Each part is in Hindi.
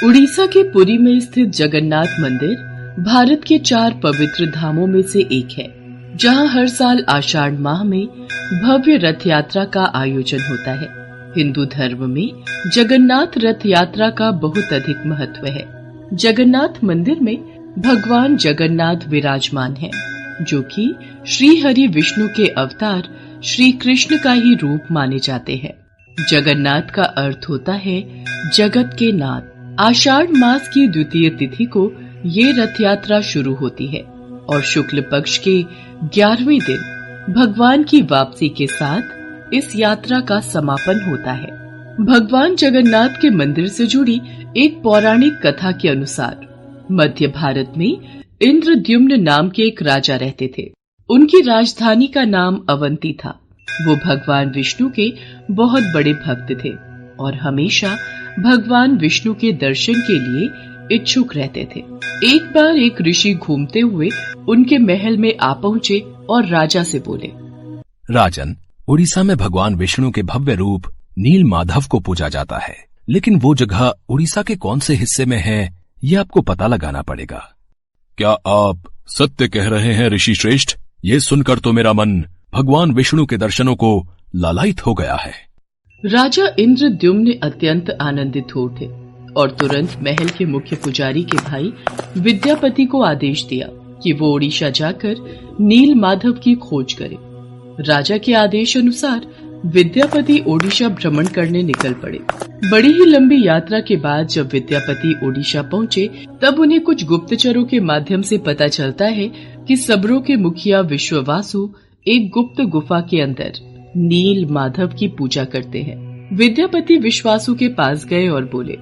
उड़ीसा के पुरी में स्थित जगन्नाथ मंदिर भारत के 4 पवित्र धामों में से एक है, जहां हर साल आषाढ़ माह में भव्य रथ यात्रा का आयोजन होता है। हिंदू धर्म में जगन्नाथ रथ यात्रा का बहुत अधिक महत्व है। जगन्नाथ मंदिर में भगवान जगन्नाथ विराजमान हैं, जो कि श्री हरि विष्णु के अवतार श्री कृष्ण का ही रूप माने जाते हैं। जगन्नाथ का अर्थ होता है जगत के नाथ। आषाढ़ मास की द्वितीय तिथि को ये रथ यात्रा शुरू होती है और शुक्ल पक्ष के 11वें दिन भगवान की वापसी के साथ इस यात्रा का समापन होता है। भगवान जगन्नाथ के मंदिर से जुड़ी एक पौराणिक कथा के अनुसार मध्य भारत में इंद्रद्युम्न नाम के एक राजा रहते थे। उनकी राजधानी का नाम अवंती था। वो भगवान विष्णु के बहुत बड़े भक्त थे और हमेशा भगवान विष्णु के दर्शन के लिए इच्छुक रहते थे। एक बार एक ऋषि घूमते हुए उनके महल में आ पहुँचे और राजा से बोले, राजन, उड़ीसा में भगवान विष्णु के भव्य रूप नील माधव को पूजा जाता है, लेकिन वो जगह उड़ीसा के कौन से हिस्से में है, ये आपको पता लगाना पड़ेगा। क्या आप सत्य कह रहे हैं ऋषि श्रेष्ठ? ये सुनकर तो मेरा मन भगवान विष्णु के दर्शनों को लालायित हो गया है। राजा इंद्रद्युम्न अत्यंत आनंदित हो उठे और तुरंत महल के मुख्य पुजारी के भाई विद्यापति को आदेश दिया कि वो उड़ीसा जाकर नील माधव की खोज करे। राजा के आदेश अनुसार विद्यापति ओडिशा भ्रमण करने निकल पड़े। बड़ी ही लंबी यात्रा के बाद जब विद्यापति ओडिशा पहुँचे, तब उन्हें कुछ गुप्तचरों के माध्यम से पता चलता है कि सबरों के मुखिया विश्ववासु एक गुप्त गुफा के अंदर नील माधव की पूजा करते हैं। विद्यापति विश्वासु के पास गए और बोले,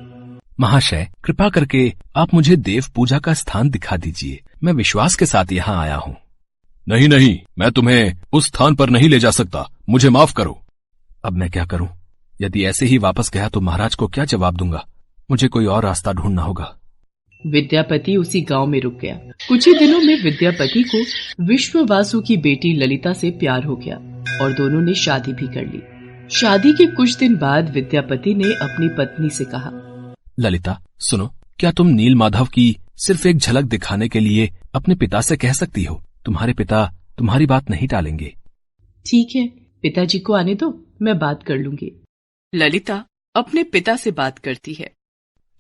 महाशय, कृपा करके आप मुझे देव पूजा का स्थान दिखा दीजिए। मैं विश्वास के साथ यहाँ आया हूँ। नहीं नहीं, मैं तुम्हें उस स्थान पर नहीं ले जा सकता, मुझे माफ करो। अब मैं क्या करूं? यदि ऐसे ही वापस गया तो महाराज को क्या जवाब दूंगा? मुझे कोई और रास्ता ढूंढना होगा। विद्यापति उसी गांव में रुक गया। कुछ ही दिनों में विद्यापति को विश्ववासु की बेटी ललिता से प्यार हो गया और दोनों ने शादी भी कर ली। शादी के कुछ दिन बाद विद्यापति ने अपनी पत्नी से कहा, ललिता, सुनो, क्या तुम नील माधव की सिर्फ एक झलक दिखाने के लिए अपने पिता से कह सकती हो? तुम्हारे पिता तुम्हारी बात नहीं टालेंगे। ठीक है, पिताजी को आने दो, मैं बात कर लूंगी। ललिता अपने पिता से बात करती है।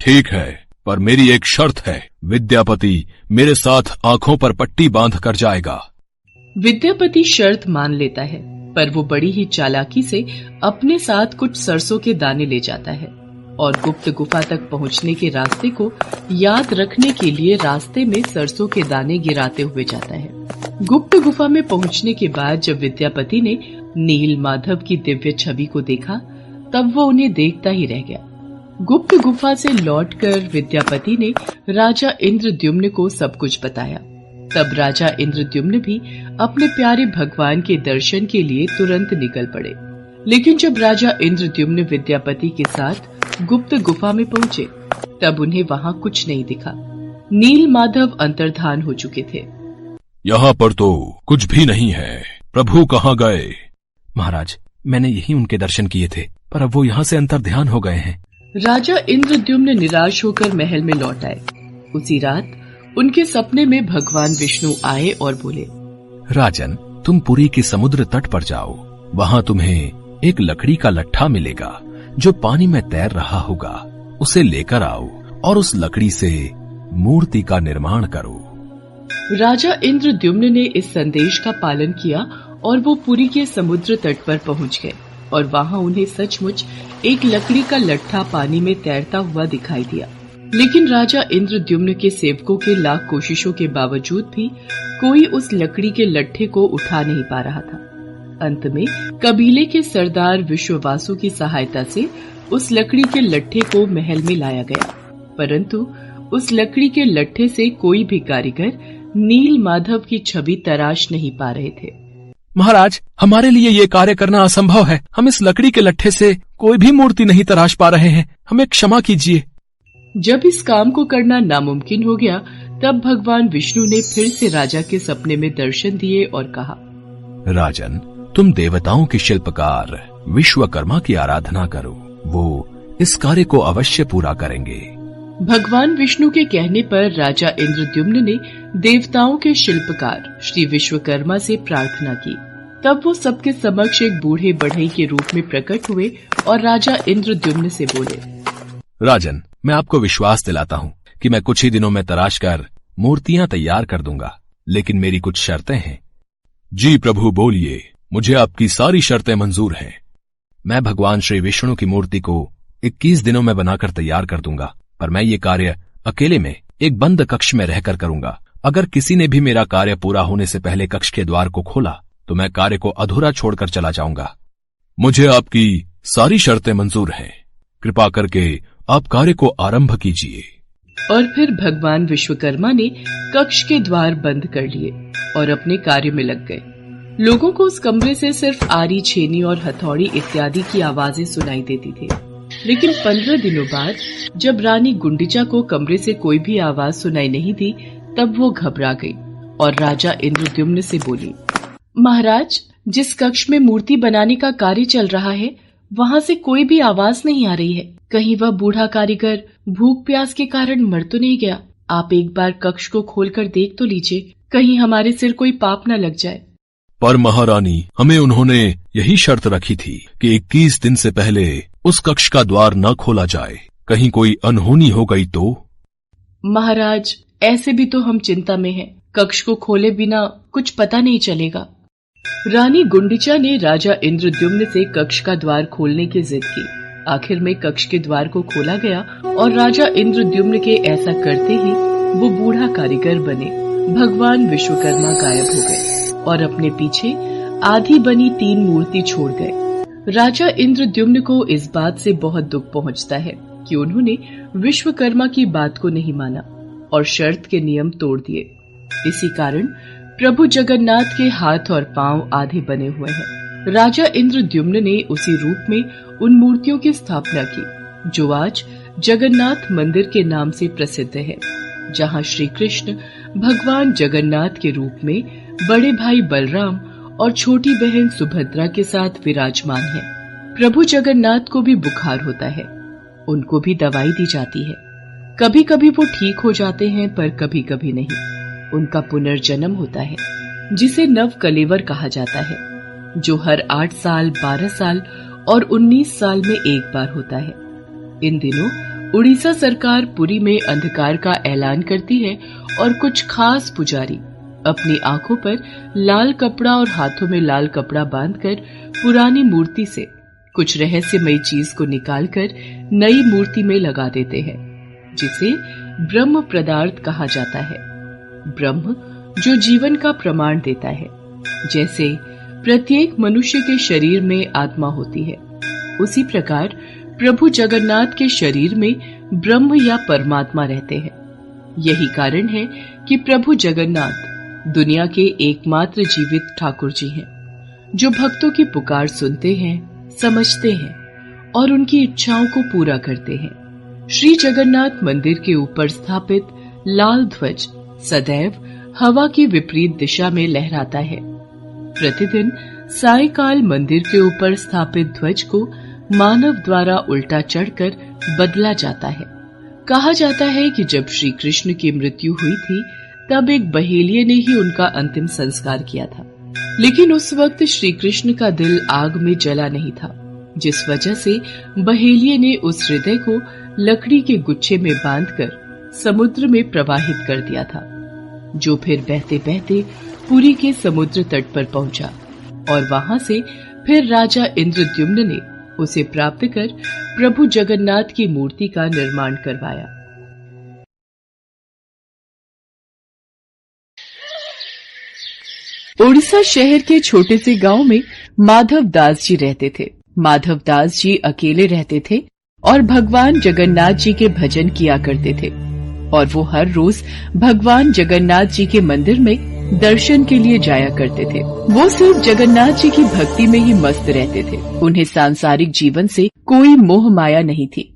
ठीक है, पर मेरी एक शर्त है। विद्यापति मेरे साथ आंखों पर पट्टी बांध कर जाएगा। विद्यापति शर्त मान लेता है, पर वो बड़ी ही चालाकी से अपने साथ कुछ सरसों के दाने ले जाता है और गुप्त गुफा तक पहुंचने के रास्ते को याद रखने के लिए रास्ते में सरसों के दाने गिराते हुए जाता है। गुप्त गुफा में पहुंचने के बाद जब विद्यापति ने नील माधव की दिव्य छवि को देखा, तब वो उन्हें देखता ही रह गया। गुप्त गुफा से लौटकर विद्यापति ने राजा इंद्रद्युम्न को सब कुछ बताया। तब राजा इंद्रद्युम्न भी अपने प्यारे भगवान के दर्शन के लिए तुरंत निकल पड़े। लेकिन जब राजा इंद्रद्युम्न विद्यापति के साथ गुप्त गुफा में पहुंचे, तब उन्हें वहां कुछ नहीं दिखा। नील माधव अंतर्धान हो चुके थे। यहाँ पर तो कुछ भी नहीं है। प्रभु कहाँ गए? महाराज, मैंने यही उनके दर्शन किए थे, पर अब वो यहाँ से अंतर्ध्यान हो गए हैं। राजा इंद्रद्युम्न निराश होकर महल में लौट आए। उसी रात उनके सपने में भगवान विष्णु आए और बोले, राजन, तुम पुरी के समुद्र तट पर जाओ। वहाँ तुम्हें एक लकड़ी का लट्ठा मिलेगा जो पानी में तैर रहा होगा। उसे लेकर आओ और उस लकड़ी से मूर्ति का निर्माण करो। राजा इंद्रद्युम्न ने इस संदेश का पालन किया और वो पुरी के समुद्र तट पर पहुंच गए और वहां उन्हें सचमुच एक लकड़ी का लट्ठा पानी में तैरता हुआ दिखाई दिया। लेकिन राजा इंद्रद्युम्न के सेवकों के लाख कोशिशों के बावजूद भी कोई उस लकड़ी के लट्ठे को उठा नहीं पा रहा था। अंत में कबीले के सरदार विश्ववासु की सहायता से उस लकड़ी के लट्ठे को महल में लाया गया, परंतु उस लकड़ी के लट्ठे से कोई भी कारीगर नील माधव की छवि तराश नहीं पा रहे थे। महाराज, हमारे लिए ये कार्य करना असंभव है। हम इस लकड़ी के लट्ठे से कोई भी मूर्ति नहीं तराश पा रहे हैं। हमें क्षमा कीजिए। जब इस काम को करना नामुमकिन हो गया, तब भगवान विष्णु ने फिर से राजा के सपने में दर्शन दिए और कहा, राजन, तुम देवताओं के शिल्पकार विश्वकर्मा की आराधना करो। वो इस कार्य को अवश्य पूरा करेंगे। भगवान विष्णु के कहने पर राजा इंद्रद्युम्न ने देवताओं के शिल्पकार श्री विश्वकर्मा से प्रार्थना की। तब वो सबके समक्ष एक बूढ़े बढ़ई के रूप में प्रकट हुए और राजा इंद्रद्युम्न से बोले, राजन, मैं आपको विश्वास दिलाता हूँ कि मैं कुछ ही दिनों में तराश कर मूर्तियां तैयार कर दूंगा, लेकिन मेरी कुछ शर्तें हैं। जी प्रभु, बोलिए, मुझे आपकी सारी शर्तें मंजूर हैं। मैं भगवान श्री विष्णु की मूर्ति को 21 दिनों में बनाकर तैयार कर दूंगा, पर मैं ये कार्य अकेले में एक बंद कक्ष में रहकर करूंगा। अगर किसी ने भी मेरा कार्य पूरा होने से पहले कक्ष के द्वार को खोला तो मैं कार्य को अधूरा छोड़कर चला जाऊंगा। मुझे आपकी सारी शर्तें मंजूर हैं। कृपा करके आप कार्य को आरंभ कीजिए। और फिर भगवान विश्वकर्मा ने कक्ष के द्वार बंद कर लिए और अपने कार्य में लग गए। लोगों को उस कमरे से सिर्फ आरी, छेनी और हथौड़ी इत्यादि की आवाजें सुनाई देती थी। लेकिन 15 दिनों बाद जब रानी गुंडिचा को कमरे से कोई भी आवाज सुनाई नहीं दी, तब वो घबरा गई और राजा इंद्रद्युम्न से बोली, महाराज, जिस कक्ष में मूर्ति बनाने का कार्य चल रहा है वहाँ से कोई भी आवाज नहीं आ रही है। कहीं वह बूढ़ा कारीगर भूख प्यास के कारण मर तो नहीं गया? आप एक बार कक्ष को खोलकर देख तो लीजिए, कहीं हमारे सिर कोई पाप न लग जाए। पर महारानी, हमें उन्होंने यही शर्त रखी थी कि 21 दिन से पहले उस कक्ष का द्वार न खोला जाए। कहीं कोई अनहोनी हो गई तो? महाराज, ऐसे भी तो हम चिंता में हैं। कक्ष को खोले बिना कुछ पता नहीं चलेगा। रानी गुंडिचा ने राजा इंद्रद्युम्न से कक्ष का द्वार खोलने की जिद की। आखिर में कक्ष के द्वार को खोला गया और राजा इंद्रद्युम्न के ऐसा करते ही वो बूढ़ा कारीगर बने भगवान विश्वकर्मा गायब हो गए और अपने पीछे आधी बनी 3 मूर्ति छोड़ गए। राजा इंद्रद्युम्न को इस बात से बहुत दुख पहुंचता है कि उन्होंने विश्वकर्मा की बात को नहीं माना और शर्त के नियम तोड़ दिए। इसी कारण प्रभु जगन्नाथ के हाथ और पांव आधे बने हुए हैं। राजा इंद्रद्युम्न ने उसी रूप में उन मूर्तियों की स्थापना की जो आज जगन्नाथ मंदिर के नाम से प्रसिद्ध है, जहां श्री कृष्ण भगवान जगन्नाथ के रूप में बड़े भाई बलराम और छोटी बहन सुभद्रा के साथ विराजमान है। प्रभु जगन्नाथ को भी बुखार होता है, उनको भी दवाई दी जाती है। कभी कभी वो ठीक हो जाते हैं, पर कभी कभी नहीं। उनका पुनर्जन्म होता है जिसे नव कलेवर कहा जाता है, जो हर 8 साल, 12 साल और 19 साल में एक बार होता है। इन दिनों उड़ीसा सरकार पुरी में अंधकार का ऐलान करती है और कुछ खास पुजारी अपनी आंखों पर लाल कपड़ा और हाथों में लाल कपड़ा बांधकर पुरानी मूर्ति से कुछ रहस्यमयी चीज को निकालकर नई मूर्ति में लगा देते हैं, जिसे ब्रह्म पदार्थ कहा जाता है। ब्रह्म जो जीवन का प्रमाण देता है। जैसे प्रत्येक मनुष्य के शरीर में आत्मा होती है, उसी प्रकार प्रभु जगन्नाथ के शरीर में ब्रह्म या परमात्मा रहते हैं। यही कारण है कि प्रभु जगन्नाथ दुनिया के एकमात्र जीवित ठाकुर जी हैं, जो भक्तों की पुकार सुनते हैं, समझते हैं और उनकी इच्छाओं को पूरा करते हैं। श्री जगन्नाथ मंदिर के ऊपर स्थापित लाल ध्वज सदैव हवा की विपरीत दिशा में लहराता है। प्रतिदिन सायंकाल मंदिर के ऊपर स्थापित ध्वज को मानव द्वारा उल्टा चढ़कर बदला जाता है। कहा जाता है कि जब श्री कृष्ण की मृत्यु हुई थी, तब एक बहेलिये ने ही उनका अंतिम संस्कार किया था। लेकिन उस वक्त श्री कृष्ण का दिल आग में जला नहीं था, जिस वजह से बहेलिये ने उस हृदय को लकड़ी के गुच्छे में बांधकर समुद्र में प्रवाहित कर दिया था, जो फिर बहते बहते पुरी के समुद्र तट पर पहुंचा और वहां से फिर राजा इंद्रद्युम्न ने उसे प्राप्त कर प्रभु जगन्नाथ की मूर्ति का निर्माण करवाया। उड़ीसा शहर के छोटे से गांव में माधव दास जी रहते थे। माधव दास जी अकेले रहते थे और भगवान जगन्नाथ जी के भजन किया करते थे, और वो हर रोज भगवान जगन्नाथ जी के मंदिर में दर्शन के लिए जाया करते थे। वो सिर्फ जगन्नाथ जी की भक्ति में ही मस्त रहते थे। उन्हें सांसारिक जीवन से कोई मोह माया नहीं थी।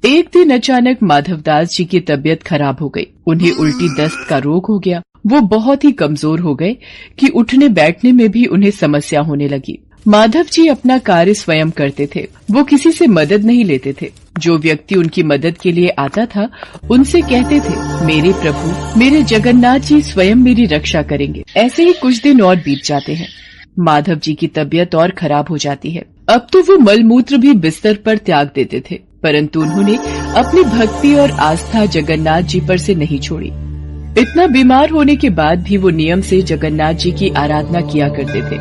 एक दिन अचानक माधवदास जी की तबीयत खराब हो गई। उन्हें उल्टी दस्त का रोग हो गया। वो बहुत ही कमजोर हो गए कि उठने बैठने में भी उन्हें समस्या होने लगी। माधव जी अपना कार्य स्वयं करते थे। वो किसी से मदद नहीं लेते थे। जो व्यक्ति उनकी मदद के लिए आता था उनसे कहते थे, मेरे प्रभु, मेरे जगन्नाथ जी स्वयं मेरी रक्षा करेंगे। ऐसे ही कुछ दिन और बीत जाते हैं। माधव जी की तबीयत और खराब हो जाती है। अब तो वो मलमूत्र भी बिस्तर पर त्याग देते थे, परंतु उन्होंने अपनी भक्ति और आस्था जगन्नाथ जी पर से नहीं छोड़ी। इतना बीमार होने के बाद भी वो नियम से जगन्नाथ जी की आराधना किया करते थे।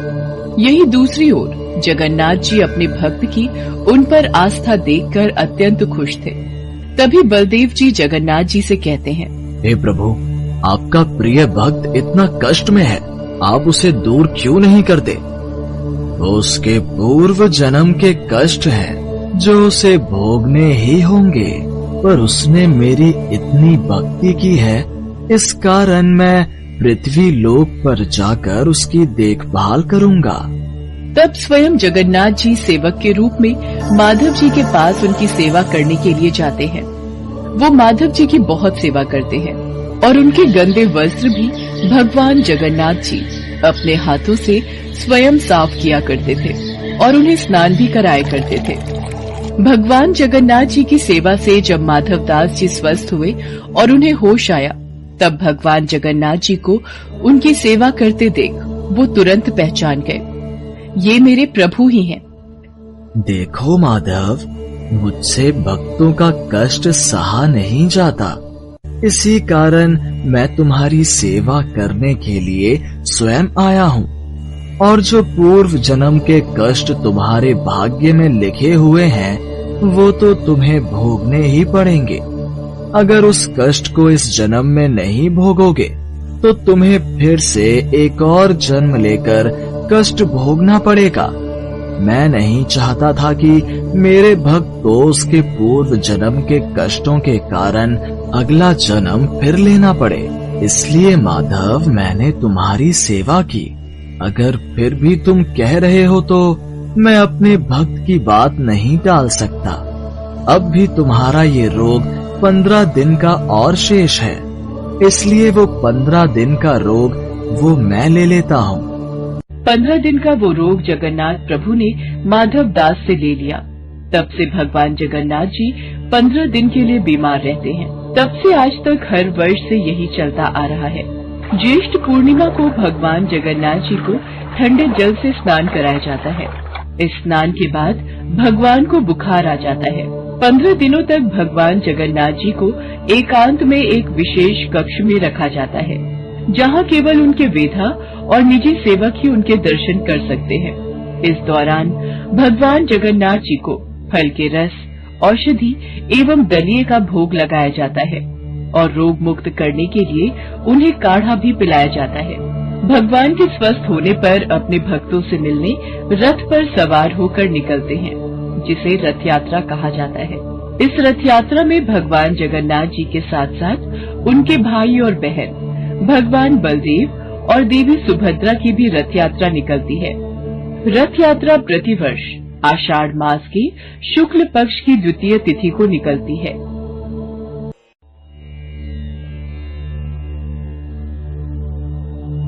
यही दूसरी ओर जगन्नाथ जी अपने भक्त की उन पर आस्था देखकर अत्यंत खुश थे। तभी बलदेव जी जगन्नाथ जी से कहते हैं, हे प्रभु, आपका प्रिय भक्त इतना कष्ट में है, आप उसे दूर क्यों नहीं करते? उसके पूर्व जन्म के कष्ट हैं जो उसे भोगने ही होंगे, पर उसने मेरी इतनी भक्ति की है, इस कारण मैं पृथ्वी लोक पर जाकर उसकी देखभाल करूंगा। तब स्वयं जगन्नाथ जी सेवक के रूप में माधव जी के पास उनकी सेवा करने के लिए जाते हैं। वो माधव जी की बहुत सेवा करते हैं और उनके गंदे वस्त्र भी भगवान जगन्नाथ जी अपने हाथों से स्वयं साफ किया करते थे और उन्हें स्नान भी कराया करते थे। भगवान जगन्नाथ जी की सेवा से जब माधव दास जी स्वस्थ हुए और उन्हें होश आया, तब भगवान जगन्नाथ जी को उनकी सेवा करते देख वो तुरंत पहचान गए, ये मेरे प्रभु ही हैं। देखो माधव, मुझसे भक्तों का कष्ट सहा नहीं जाता, इसी कारण मैं तुम्हारी सेवा करने के लिए स्वयं आया हूँ। और जो पूर्व जन्म के कष्ट तुम्हारे भाग्य में लिखे हुए हैं, वो तो तुम्हें भोगने ही पड़ेंगे। अगर उस कष्ट को इस जन्म में नहीं भोगोगे, तो तुम्हें फिर से एक और जन्म लेकर कष्ट भोगना पड़ेगा। मैं नहीं चाहता था कि मेरे भक्त को उसके पूर्व जन्म के कष्टों के कारण अगला जन्म फिर लेना पड़े। इसलिए माधव, मैंने तुम्हारी सेवा की। अगर फिर भी तुम कह रहे हो तो मैं अपने भक्त की बात नहीं टाल सकता। अब भी तुम्हारा ये रोग 15 दिन का और शेष है, इसलिए वो 15 दिन का रोग वो मैं ले लेता हूँ। 15 दिन का वो रोग जगन्नाथ प्रभु ने माधव दास से ले लिया। तब से भगवान जगन्नाथ जी 15 दिन के लिए बीमार रहते हैं। तब से आज तक हर वर्ष से यही चलता आ रहा है। ज्येष्ठ पूर्णिमा को भगवान जगन्नाथ जी को ठंडे जल से स्नान कराया जाता है। इस स्नान के बाद भगवान को बुखार आ जाता है। 15 दिनों तक भगवान जगन्नाथ जी को एकांत में एक विशेष कक्ष में रखा जाता है, जहाँ केवल उनके वेधा और निजी सेवक ही उनके दर्शन कर सकते हैं। इस दौरान भगवान जगन्नाथ जी को फल के रस, औषधि एवं दलिये का भोग लगाया जाता है और रोग मुक्त करने के लिए उन्हें काढ़ा भी पिलाया जाता है। भगवान के स्वस्थ होने पर अपने भक्तों से मिलने रथ पर सवार होकर निकलते हैं, जिसे रथ यात्रा कहा जाता है। इस रथ यात्रा में भगवान जगन्नाथ जी के साथ साथ उनके भाई और बहन भगवान बलदेव और देवी सुभद्रा की भी रथ यात्रा निकलती है। रथ यात्रा प्रतिवर्ष आषाढ़ मास के शुक्ल पक्ष की द्वितीय तिथि को निकलती है।